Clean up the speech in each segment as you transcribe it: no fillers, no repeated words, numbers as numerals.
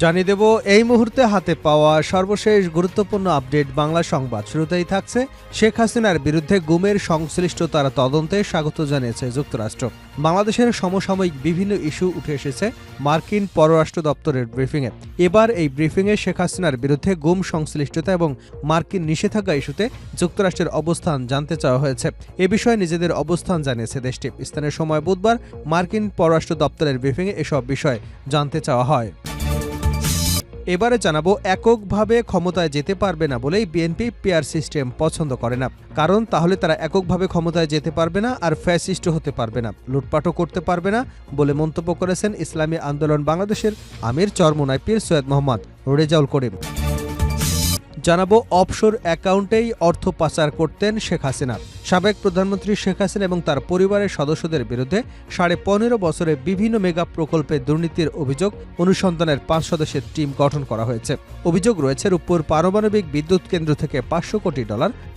জানিয়ে দেব এই মুহূর্তে হাতে পাওয়া সর্বশেষ গুরুত্বপূর্ণ আপডেট বাংলা সংবাদ। শুরুতেই থাকছে শেখ হাসিনার বিরুদ্ধে গুমের সংশ্লিষ্টতার তদন্তে স্বাগত জানিয়েছে যুক্তরাষ্ট্র। বাংলাদেশের সমসাময়িক বিভিন্ন ইস্যু উঠে এসেছে মার্কিন পররাষ্ট্র দপ্তরের ব্রিফিংয়ে। এবার এই ব্রিফিংয়ে শেখ হাসিনার বিরুদ্ধে গুম সংশ্লিষ্টতা এবং মার্কিন নিষেধাজ্ঞা ইস্যুতে যুক্তরাষ্ট্রের অবস্থান জানতে চাওয়া হয়েছে। এ বিষয়ে নিজেদের অবস্থান জানিয়েছে দেশটি। স্থানীয় সময় বুধবার মার্কিন পররাষ্ট্র দপ্তরের ব্রিফিংয়ে এসব বিষয় জানতে চাওয়া হয়। এবারে জানাবো, এককভাবে ক্ষমতায় যেতে পারবে না বলেই বিএনপি পিআর সিস্টেম পছন্দ করে না। কারণ তাহলে তারা এককভাবে ক্ষমতায় যেতে পারবে না, আর ফ্যাসিস্ট হতে পারবে না, লুটপাটও করতে পারবে না বলে মন্তব্য করেছেন ইসলামী আন্দোলন বাংলাদেশের আমির চরমোনাই পীর সৈয়দ মোহাম্মদ রেজাউল করিম। জানাবো, অফশোর অ্যাকাউন্টেই অর্থ পাচার করতেন শেখ হাসিনা। সাবেক প্রধানমন্ত্রী শেখ হাসিনা এবং তার পরিবারের সদস্যদের বিরুদ্ধে 15.5 বছরে বিভিন্ন মেগা প্রকল্পে দুর্নীতির অভিযোগ অনুসন্ধানের 5 সদস্যের টিম গঠন করা হয়েছে। অভিযোগ রয়েছে রূপপুর পারমাণবিক বিদ্যুৎ কেন্দ্র থেকে $500 কোটি,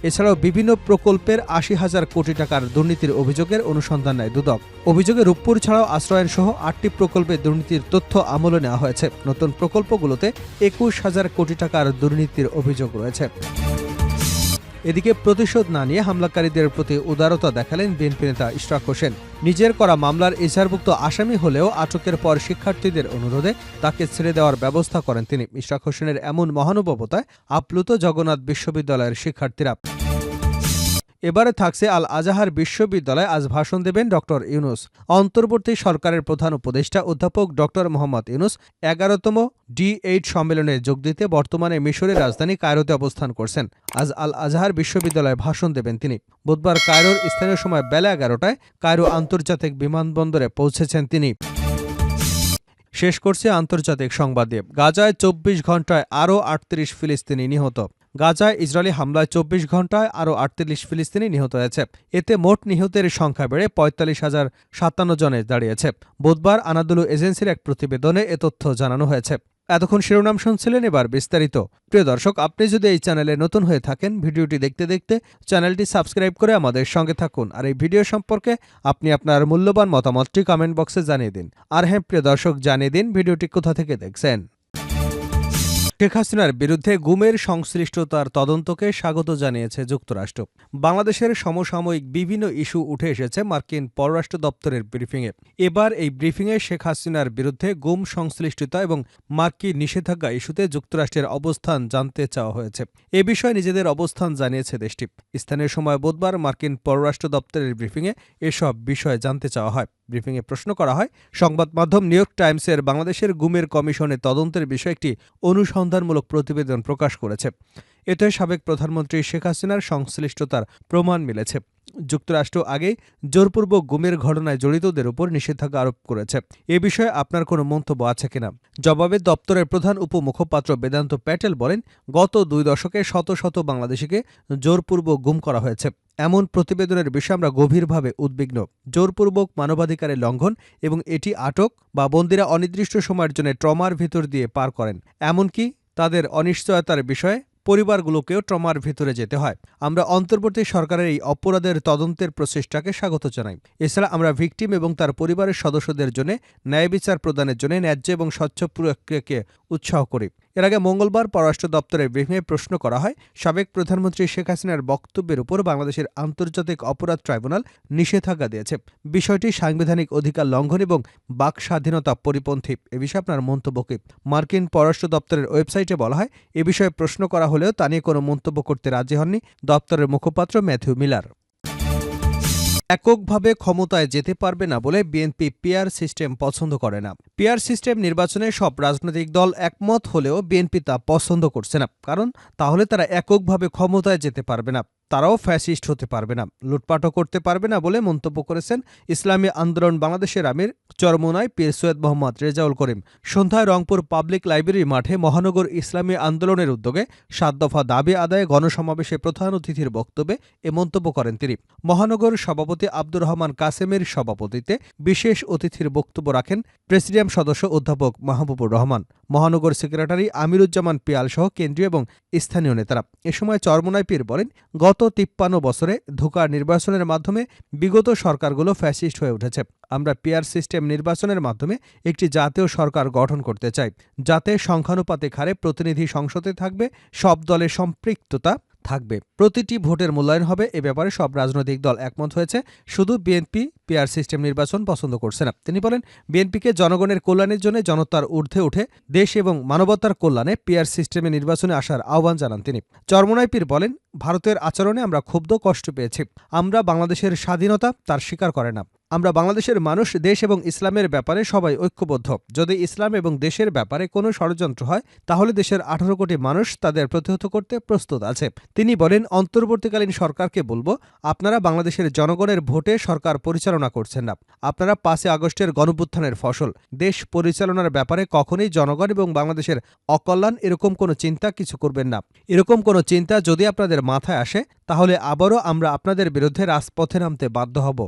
এছাড়াও বিভিন্ন প্রকল্পের 80,000 কোটি টাকার দুর্নীতির অভিযোগের অনুসন্ধান নেয় দুদক। অভিযোগে রূপপুর ছাড়াও আশ্রয়ন সহ 8টি প্রকল্পে দুর্নীতির তথ্য আমলে নেওয়া হয়েছে। নতুন প্রকল্পগুলোতে 21,000 কোটি টাকার দুর্নীতির অভিযোগ রয়েছে। এদিকে প্রতিশোধ না নিয়ে হামলাকারীদের প্রতি উদারতা দেখালেন বিএনপি নেতা ইশরাক হোসেন। নিজের করা মামলার এজাহারভুক্ত আসামি হলেও আটকের পর শিক্ষার্থীদের অনুরোধে তাকে ছেড়ে দেওয়ার ব্যবস্থা করেন তিনি। ইশরাক হোসেনের এমন মহানুভবতায় আপ্লুত জগন্নাথ বিশ্ববিদ্যালয়ের শিক্ষার্থীরা। এবারে থাকছে আল আজাহার বিশ্ববিদ্যালয়ে আজ ভাষণ দেবেন ডক্টর ইউনুস। অন্তর্বর্তী সরকারের প্রধান উপদেষ্টা অধ্যাপক ডক্টর মোহাম্মদ ইউনুস 11তম D8 সম্মেলনে যোগ দিতে বর্তমানে মিশরের রাজধানী কায়রোতে অবস্থান করছেন। আজ আল আজাহার বিশ্ববিদ্যালয়ে ভাষণ দেবেন তিনি। বুধবার কায়রোর স্থানীয় সময় বেলা 11টায় কায়রো আন্তর্জাতিক বিমানবন্দরে পৌঁছেছেন তিনি। শেষ করছে আন্তর্জাতিক সংবাদ দিয়ে। গাজায় 24 ঘণ্টায় আরও 38 ফিলিস্তিনি নিহত। গাজায় ইসরায়েলি হামলায় 24 ঘণ্টায় আরও 38 ফিলিস্তিনি নিহত হয়েছে। এতে মোট নিহতের সংখ্যা বেড়ে 45,057 জনে দাঁড়িয়েছে। বুধবার আনাদুলু এজেন্সির এক প্রতিবেদনে এ তথ্য জানানো হয়েছে। এতক্ষণ শিরোনাম শুনছিলেন, এবার বিস্তারিত। প্রিয় দর্শক, আপনি যদি এই চ্যানেলে নতুন হয়ে থাকেন, ভিডিওটি দেখতে দেখতে চ্যানেলটি সাবস্ক্রাইব করে আমাদের সঙ্গে থাকুন। আর এই ভিডিও সম্পর্কে আপনি আপনার মূল্যবান মতামতটি কমেন্ট বক্সে জানিয়ে দিন। আর হ্যাঁ প্রিয় দর্শক, জানিয়ে দিন ভিডিওটি কোথা থেকে দেখছেন। শেখ হাসিনার বিরুদ্ধে গুমের সংশ্লিষ্টতার তদন্তকে স্বাগত জানিয়েছে যুক্তরাষ্ট্র। বাংলাদেশের সমসাময়িক বিভিন্ন ইস্যু উঠে এসেছে মার্কিন পররাষ্ট্র দপ্তরের ব্রিফিংয়ে। এবার এই ব্রিফিংয়ে শেখ হাসিনার বিরুদ্ধে গুম সংশ্লিষ্টতা এবং মার্কিন নিষেধাজ্ঞা ইস্যুতে যুক্তরাষ্ট্রের অবস্থান জানতে চাওয়া হয়েছে। এ বিষয়ে নিজেদের অবস্থান জানিয়েছে দেশটি। স্থানীয় সময় বুধবার মার্কিন পররাষ্ট্র দপ্তরের ব্রিফিংয়ে এসব বিষয় জানতে চাওয়া হয়। ব্রিফিংয়ে প্রশ্ন করা হয়, সংবাদ মাধ্যম নিউ ইয়র্ক টাইমসের বাংলাদেশের গুমের কমিশনের তদন্তের বিষয়ে একটি অনুসন্ধানমূলক প্রতিবেদন প্রকাশ করেছে। এতে সাবেক প্রধানমন্ত্রী শেখ হাসিনার সংশ্লিষ্টতার প্রমাণ মিলেছে। যুক্তরাষ্ট্র আগেই জোরপূর্বক গুমের ঘটনায় জড়িতদের উপর নিষেধাজ্ঞা আরোপ করেছে। এ বিষয়ে আপনার কোনো মন্তব্য আছে কিনা? জবাবে দপ্তরের প্রধান উপমুখপাত্র বেদান্ত প্যাটেল বলেন, গত 2 দশকে শত শত বাংলাদেশিকে জোরপূর্বক গুম করা হয়েছে। এমন প্রতিবেদনের বিষয়ে আমরা গভীরভাবে উদ্বিগ্ন। জোরপূর্বক মানবাধিকারের লঙ্ঘন এবং এটি আটক বা বন্দীরা অনির্দিষ্ট সময়ের জন্য ট্রমার ভিতর দিয়ে পার করেন, এমনকি তাদের অনিশ্চয়তার বিষয়ে পরিবারগুলোকেও ট্রমার ভিতরে যেতে হয়। আমরা অন্তর্বর্তী সরকারের এই অপরাধের তদন্তের প্রচেষ্টাকে স্বাগত জানাই। এছাড়া আমরা ভিকটিম এবং তার পরিবারের সদস্যদের জন্য ন্যায় বিচার প্রদানের জন্য ন্যায্য এবং স্বচ্ছ প্রক্রিয়াকে উৎসাহ করি। এর আগে মঙ্গলবার পররাষ্ট্র দপ্তরের ব্রিফিংয়ে প্রশ্ন করা হয়, সাবেক প্রধানমন্ত্রী শেখ হাসিনার বক্তব্যের উপর বাংলাদেশের আন্তর্জাতিক অপরাধ ট্রাইব্যুনাল নিষেধাজ্ঞা দিয়েছে। বিষয়টি সাংবিধানিক অধিকার লঙ্ঘন এবং বাক স্বাধীনতা পরিপন্থী। এ বিষয়ে আপনার মন্তব্য কি? মার্কিন পররাষ্ট্র দপ্তরের ওয়েবসাইটে বলা হয়, এ বিষয়ে প্রশ্ন করা হলেও তা নিয়ে কোনো মন্তব্য করতে রাজি হননি দপ্তরের মুখপাত্র ম্যাথিউ মিলার। এককভাবে ক্ষমতায় যেতে পারবে না বলে বিএনপি পিআর সিস্টেম পছন্দ করে না। পিআর সিস্টেম নির্বাচনে সব রাজনৈতিক দল একমত হলেও বিএনপি তা পছন্দ করছে না। কারণ তাহলে তারা এককভাবে ক্ষমতায় যেতে পারবে না, তারাও ফ্যাসিস্ট হতে পারবে না, লুটপাটও করতে পারবে না বলে মন্তব্য করেছেন ইসলামী আন্দোলন বাংলাদেশের আমির চরমোনাই পীর সৈয়দ মোহাম্মদ রেজাউল করিম। সন্ধ্যায় রংপুর পাবলিক লাইব্রেরি মাঠে মহানগর ইসলামী আন্দোলনের উদ্যোগে 7 দফা দাবি আদায়ে গণসমাবেশে প্রধান অতিথির বক্তব্যে এ মন্তব্য করেন তিনি। মহানগর সভাপতি আব্দুর রহমান কাসেমের সভাপতিত্বে বিশেষ অতিথির বক্তব্য রাখেন প্রেসিডিয়াম সদস্য অধ্যাপক মাহবুবুর রহমান, মহানগর সেক্রেটারি আমিরুজ্জামান পিয়াল সহ কেন্দ্রীয় এবং স্থানীয় নেতারা। এ সময় চরমোনাই পীর বলেন, গত 53 বছরে ধোঁকার নির্বাচনের মাধ্যমে বিগত সরকারগুলো ফ্যাসিস্ট হয়ে উঠেছে। আমরা পিআর সিস্টেম নির্বাচনের মাধ্যমে একটি জাতীয় সরকার গঠন করতে চাই, যাতে সংখ্যানুপাতিক হারে প্রতিনিধি সংসদে থাকবে, সব দলের সম্পৃক্ততা থাকবে, প্রতিটি ভোটের মূল্যায়ন হবে। এ ব্যাপারে সব রাজনৈতিক দল একমত হয়েছে, শুধু বিএনপি পিআর সিস্টেম নির্বাচন পছন্দ করছে না। তিনি বলেন, বিএনপিকে জনগণের কল্যাণের জন্য জনতার ঊর্ধ্বে উঠে দেশ এবং মানবতার কল্যাণে পিআর সিস্টেমে নির্বাচনে আসার আহ্বান জানান তিনি। চরমোনাই পীর বলেন, ভারতের আচরণে আমরা ক্ষুব্ধ, কষ্ট পেয়েছি। আমরা বাংলাদেশের স্বাধীনতা তার স্বীকার করে না। আমরা বাংলাদেশের মানুষ, দেশ এবং ইসলামের ব্যাপারে সবাই ঐক্যবদ্ধ। যদি ইসলাম এবং দেশের ব্যাপারে কোনো ষড়যন্ত্র হয়, তাহলে দেশের 18 কোটি মানুষ তাদের প্রতিহত করতে প্রস্তুত আছে। তিনি বলেন, অন্তর্বর্তীকালীন সরকারকে বলবো, আপনারা বাংলাদেশের জনগণের ভোটে সরকার পরিচালনা করছেন না। আপনারা 5 আগস্টের গণঅভ্যুত্থানের ফসল। দেশ পরিচালনার ব্যাপারে কখনোই জনগণ এবং বাংলাদেশের অকল্যাণ এরকম কোনো চিন্তা কিছু করবেন না। এরকম কোনো চিন্তা যদি আপনাদের মাথায় আসে, তাহলে আবারও আমরা আপনাদের বিরুদ্ধে রাজপথে নামতে বাধ্য হব।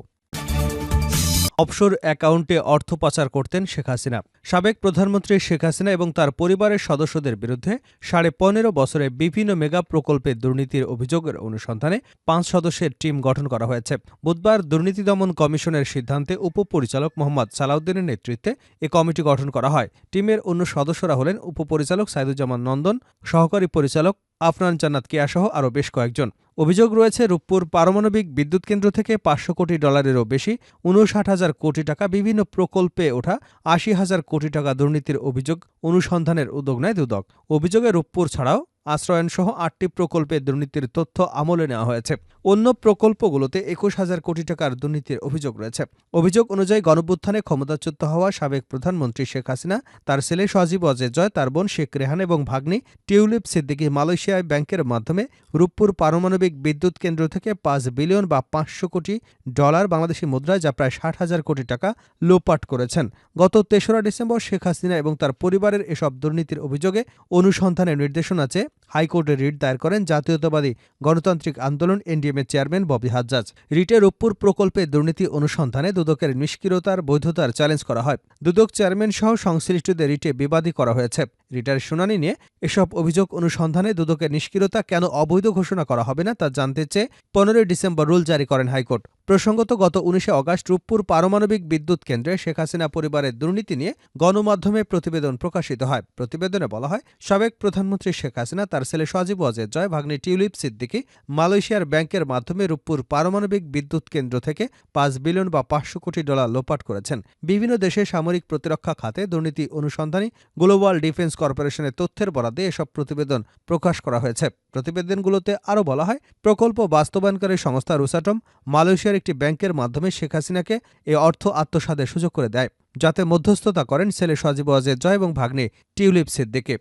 অফশোর অ্যাকাউন্টে অর্থ পাচার করতেন শেখ হাসিনা। সাবেক প্রধানমন্ত্রী শেখ হাসিনা এবং তার পরিবারের সদস্যদের বিরুদ্ধে 15.5 বছরে বিভিন্ন মেগা প্রকল্পে দুর্নীতির অভিযোগের অনুসন্ধানে 5 সদস্যের টিম গঠন করা হয়েছে। বুধবার দুর্নীতি দমন কমিশনের সিদ্ধান্তে উপপরিচালক মোহাম্মদ সালাউদ্দিনের নেতৃত্বে এ কমিটি গঠন করা হয়। টিমের অন্য সদস্যরা হলেন উপপরিচালক সাইদুজ্জামান নন্দন, সহকারী পরিচালক আফনান জান্নাত কেয়াসহ আরও বেশ কয়েকজন। অভিযোগ রয়েছে, রূপপুর পারমাণবিক বিদ্যুৎ কেন্দ্র থেকে 500 কোটি ডলারেরও বেশি 59,000 কোটি টাকা, বিভিন্ন প্রকল্পে ওঠা 80,000 কোটি টাকা দুর্নীতির অভিযোগ অনুসন্ধানের উদ্যোগ নেয় দুদক। অভিযোগে রূপপুর ছাড়াও আশ্রয়নসহ 8টি প্রকল্পে দুর্নীতির তথ্য আমলে নেওয়া হয়েছে। অন্য প্রকল্পগুলোতে 21,000 কোটি টাকার দুর্নীতির অভিযোগ রয়েছে। অভিযোগ অনুযায়ী গণঅভ্যুত্থানে ক্ষমতাচ্যুত হওয়া সাবেক প্রধানমন্ত্রী শেখ হাসিনা, তার ছেলে সজীব ওয়াজেদ জয়, তার বোন শেখ রেহান এবং ভাগ্নি টিউলিপ সিদ্দিকী মালয়েশিয়ায় ব্যাংকের মাধ্যমে রূপপুর পারমাণবিক বিদ্যুৎ কেন্দ্র থেকে 5 বিলিয়ন বা 500 কোটি ডলার বাংলাদেশি মুদ্রায়, যা প্রায় 60,000 কোটি টাকা লোপাট করেছেন। গত 3রা ডিসেম্বর শেখ হাসিনা এবং তার পরিবারের এসব দুর্নীতির অভিযোগে অনুসন্ধানের নির্দেশনা চেয়ে হাইকোর্টে রিট দায়ের করেন জাতীয়তাবাদী গণতান্ত্রিক আন্দোলন এনডিএমের চেয়ারম্যান ববি হাজ্জাজ। রিটে রূপপুর প্রকল্পে দুর্নীতি অনুসন্ধানে দুদকের নিষ্ক্রিয়তার বৈধতার চ্যালেঞ্জ করা হয়। দুদক চেয়ারম্যান সহ সংশ্লিষ্টদের রিটে বিবাদী করা হয়েছে। রিটের শুনানি নিয়ে এসব অভিযোগ অনুসন্ধানে দুদকের নিষ্ক্রিয়তা কেন অবৈধ ঘোষণা করা হবে না তা জানতে চেয়ে 15 ডিসেম্বর রুল জারি করেন হাইকোর্ট। প্রসঙ্গত, গত 19 আগস্ট রূপপুর পারমাণবিক বিদ্যুৎ কেন্দ্রে শেখ হাসিনা পরিবারের দুর্নীতি নিয়ে গণমাধ্যমে প্রতিবেদন প্রকাশিত হয়। প্রতিবেদনে বলা হয়, সাবেক প্রধানমন্ত্রী শেখ হাসিনা, তার ছেলে সজীব ওয়াজেদ জয়, ভাগ্নি টিউলিপ সিদ্দিকী মালয়েশিয়ার ব্যাংকের মাধ্যমে রূপপুর পারমাণবিক বিদ্যুৎ কেন্দ্র থেকে 5 বিলিয়ন বা 500 কোটি ডলার লোপাট করেছেন। বিভিন্ন দেশে সামরিক প্রতিরক্ষা খাতে দুর্নীতি অনুসন্ধানী গ্লোবাল ডিফেন্স কর্পোরেশনের তথ্যের বরাদ্দে এসব প্রতিবেদন প্রকাশ করা হয়েছে। প্রতিবেদনগুলোতে আরও বলা হয়, প্রকল্প বাস্তবায়নকারী সংস্থা রোসাটম মালয়েশিয়ার একটি ব্যাংকের মাধ্যমে শেখ হাসিনাকে এ অর্থ আত্মসাতের সুযোগ করে দেয়, যাতে মধ্যস্থতা করেন ছেলে সজীব ওয়াজেদ জয় এবং ভাগ্নে টিউলিপ সিদ্দিকী।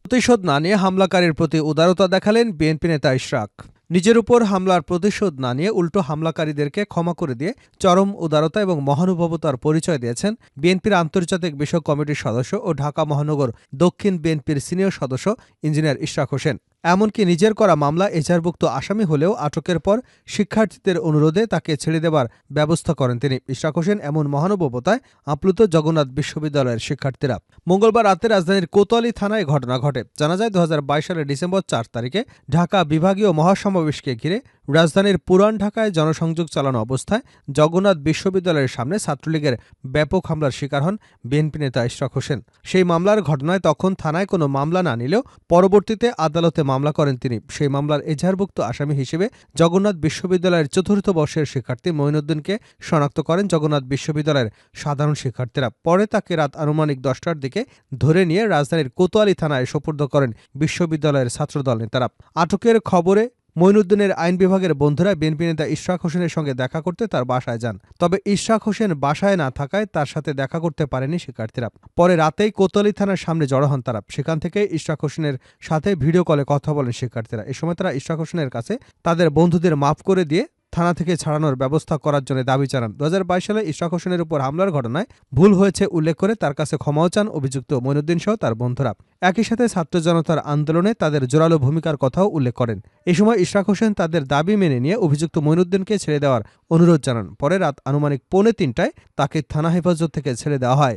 প্রতিশোধ না নিয়ে হামলাকারীর প্রতি উদারতা দেখালেন বিএনপি নেতা ইশরাক। নিজের উপর হামলার প্রতিশোধ না নিয়ে উল্টো হামলাকারীদেরকে ক্ষমা করে দিয়ে চরম উদারতা এবং মহানুভবতার পরিচয় দিয়েছেন বিএনপির আন্তর্জাতিক বিষয়ক কমিটির সদস্য ও ঢাকা মহানগর দক্ষিণ বিএনপির সিনিয়র সদস্য ইঞ্জিনিয়ার ইশরাক হোসেন। এমনকি নিজের করা মামলা এজাহারভুক্ত আসামি হলেও আটকের পর শিক্ষার্থীদের অনুরোধে তাকে ছেড়ে দেবার ব্যবস্থা করেন তিনি। ইশরাক হোসেন এমন মহানুভবতায় আপ্লুত জগন্নাথ বিশ্ববিদ্যালয়ের শিক্ষার্থীরা। মঙ্গলবার রাতে রাজধানীর কোতোয়ালি থানায় ঘটনা ঘটে। জানা যায়, 2022 সালের ডিসেম্বর 4 তারিখে ঢাকা বিভাগীয় মহাসমাবেশকে ঘিরে রাজধানীর পুরান ঢাকায় জনসংযোগ চালানো অবস্থায় জগন্নাথ বিশ্ববিদ্যালয়ের সামনে ছাত্রলীগের ব্যাপক হামলার শিকার হন বিএনপি নেতা ইশরাক হোসেন। সেই মামলার ঘটনায় তখন থানায় কোনো মামলা না নিলেও পরবর্তীতে আদালতে মামলা করেন তিনি। সেই মামলার এজাহারভুক্ত আসামি হিসেবে জগন্নাথ বিশ্ববিদ্যালয়ের 4র্থ বর্ষের শিক্ষার্থী মঈনুদ্দিনকে শনাক্ত করেন জগন্নাথ বিশ্ববিদ্যালয়ের সাধারণ শিক্ষার্থীরা। পরে তাকে রাত আনুমানিক 10টার দিকে ধরে নিয়ে রাজধানীর কোতোয়ালি থানায় সোপর্দ করেন বিশ্ববিদ্যালয়ের ছাত্রদল নেতারা। আটকের খবরে মঈনুদ্দিনের আইন বিভাগের বন্ধুরা বিএনপি নেতা ইশরাক হোসেনের সঙ্গে দেখা করতে তার বাসায় যান। তবে ইশরাক হোসেন বাসায় না থাকায় তার সাথে দেখা করতে পারেনি শিক্ষার্থীরা। পরে রাতেই কোতোয়ালি থানার সামনে জড়ো হন তারা। সেখান থেকে ইশরাক হোসেনের সাথে ভিডিও কলে কথা বলেন শিক্ষার্থীরা। এ সময় তারা ইশরাক হোসেনের কাছে তাদের বন্ধুদের মাফ করে দিয়ে থানা থেকে ছাড়ানোর ব্যবস্থা করার জন্য দাবি জানান। 2022 সালে ইশরাক হোসেনের উপর হামলার ঘটনায় ভুল হয়েছে উল্লেখ করে তার কাছে ক্ষমাও চান অভিযুক্ত মঈনুদ্দিন সহ তার বন্ধুরা। একই সাথে ছাত্র জনতার আন্দোলনে তাদের জোরালো ভূমিকার কথাও উল্লেখ করেন। এ সময় ইশরাক হোসেন তাদের দাবি মেনে নিয়ে অভিযুক্ত মঈনুদ্দিনকে ছেড়ে দেওয়ার অনুরোধ জানান। পরে রাত আনুমানিক 2:45টায় তাকে থানা হেফাজত থেকে ছেড়ে দেওয়া হয়।